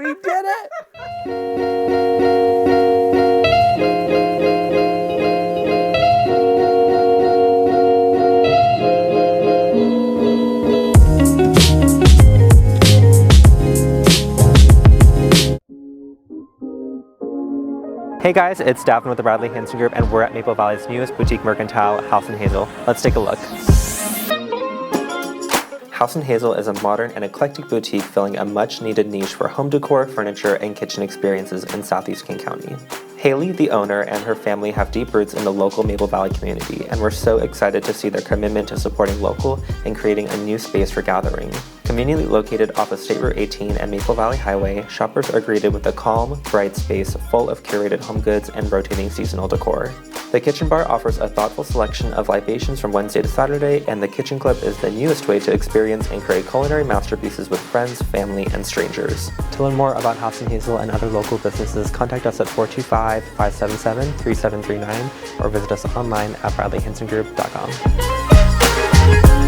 We did it! Hey guys, it's Davin with the Bradley Hanson Group, and we're at Maple Valley's newest boutique mercantile, House & Hazel. Let's take a look. House & Hazel is a modern and eclectic boutique filling a much-needed niche for home decor, furniture, and kitchen experiences in Southeast King County. Haley, the owner, and her family have deep roots in the local Maple Valley community, and we're so excited to see their commitment to supporting local and creating a new space for gathering. Conveniently located off of State Route 18 and Maple Valley Highway, shoppers are greeted with a calm, bright space full of curated home goods and rotating seasonal decor. The kitchen bar offers a thoughtful selection of libations from Wednesday to Saturday, and the kitchen club is the newest way to experience and create culinary masterpieces with friends, family, and strangers. To learn more about House & Hazel and other local businesses, contact us at 425-577-3739 or visit us online at bradleyhansongroup.com.